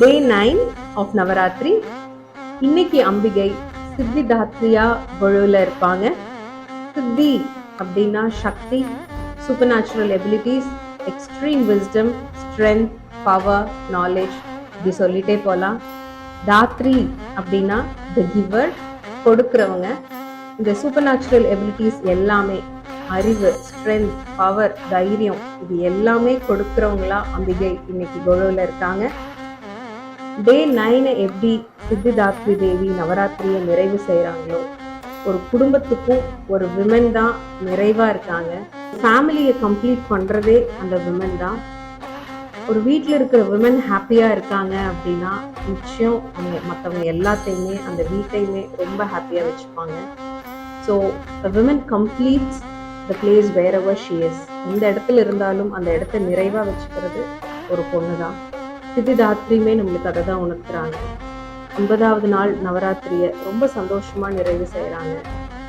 டே 9 of Navaratri. இன்னைக்கு அம்பிகை சித்திதாத்ரியா வலுவில் இருப்பாங்க. சித்தி அப்படின்னா சக்தி, super natural abilities, extreme wisdom, strength, power, knowledge, இப்படி சொல்லிட்டே போகலாம். தாத்ரி அப்படின்னா த கிவர், கொடுக்கிறவங்க. இந்த சூப்பர் நேச்சுரல் எபிலிட்டிஸ் எல்லாமே, அறிவு, ஸ்ட்ரென்த், பவர், தைரியம், இது எல்லாமே கொடுக்கிறவங்களா அம்பிகை இன்னைக்கு கோலுவில் இருக்காங்க. டே 9 எப்படி சித்திதாத்ரி தேவி நவராத்திரியை நிறைவு செய்யறாங்களோ, ஒரு குடும்பத்துக்கும் ஒரு விமன் தான் நிறைவா இருக்காங்க. ஃபேமிலியை கம்ப்ளீட் பண்றதே அந்த விமன் தான். ஒரு வீட்டில் இருக்கிற விமன் ஹாப்பியா இருக்காங்க அப்படின்னா நிச்சயம் அவங்க மற்றவங்க எல்லாத்தையுமே அந்த வீட்டையுமே ரொம்ப ஹாப்பியா வச்சுப்பாங்க. So women completes the place where ever she is. எந்த இடத்துல இருந்தாலும் அந்த இடத்த நிறைவா வச்சுக்கிறது ஒரு பொண்ணு தான். சித்திதாத்ரியுமே நம்மளுக்கு அதை தான் உணர்த்துறாங்க. 9வது நாள் நவராத்திரியை ரொம்ப சந்தோஷமா நிறைவு செய்யறாங்க.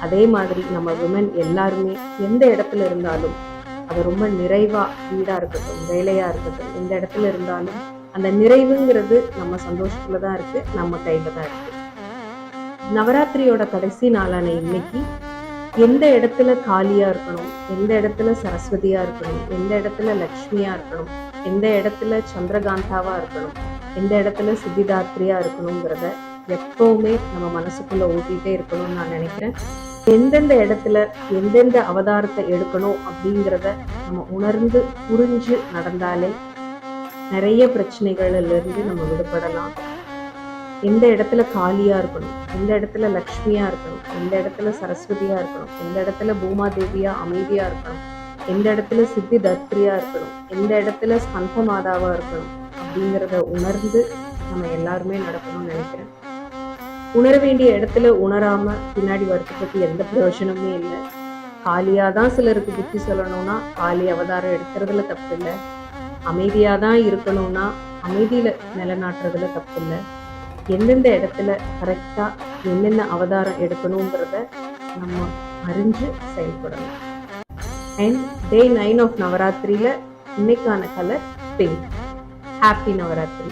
அதே மாதிரி நம்ம விமன் எல்லாருமே எந்த இடத்துல இருந்தாலும் அது ரொம்ப நிறைவா, வீடா இருக்கட்டும், வேலையா இருக்கட்டும், எந்த இடத்துல இருந்தாலும் அந்த நிறைவுங்கிறது நம்ம சந்தோஷத்துலதான் இருக்கு, நம்ம கையில தான் இருக்கு. நவராத்திரியோட கடைசி நாளான இன்னைக்கு எந்த இடத்துல காளியா இருக்கணும், எந்த இடத்துல சரஸ்வதியா இருக்கணும், எந்த இடத்துல லக்ஷ்மியா இருக்கணும், எந்த இடத்துல சந்திரகாந்தாவா இருக்கணும், எந்த இடத்துல சித்திதாத்ரியா இருக்கணுங்கிறத எப்பவுமே நம்ம மனசுக்குள்ள ஊட்டிகிட்டே இருக்கணும்னு நான் நினைக்கிறேன். எந்தெந்த இடத்துல எந்தெந்த அவதாரத்தை எடுக்கணும் அப்படிங்கிறத நம்ம உணர்ந்து புரிஞ்சு நடந்தாலே நிறைய பிரச்சனைகள்ல இருந்து நம்ம விடுபடலாம். எந்த இடத்துல காளியா இருக்கணும், எந்த இடத்துல லக்ஷ்மியா இருக்கணும், எந்த இடத்துல சரஸ்வதியா இருக்கணும், எந்த இடத்துல பூமாதேவியா அமைதியா இருக்கணும், எந்த இடத்துல சித்திதாத்ரியா இருக்கணும், எந்த இடத்துல ஸ்கந்த மாதாவா இருக்கணும் அப்படிங்கிறத உணர்ந்து நம்ம எல்லாருமே நடக்கணும்னு நினைக்கிறேன். உணர வேண்டிய இடத்துல உணராம பின்னாடி வருத்தப்பட்டு எந்த பிரயோஜனமே இல்லை. காளியாதான் சிலருக்கு புத்தி சொல்லணும்னா காளி அவதாரம் எடுக்கிறதுல தப்பு இல்லை. அமைதியாதான் இருக்கணும்னா அமைதியில நிலநாட்டுறதுல தப்பு இல்லை. எந்தெந்த இடத்துல கரெக்டா என்னென்ன அவதாரம் எடுக்கணுங்கிறத நம்ம அறிஞ்சு செயல்படணும். அண்ட் டே 9 ஆஃப் நவராத்திரியில இன்னைக்கான கலர் பிங்க். ஹாப்பி நவராத்திரி.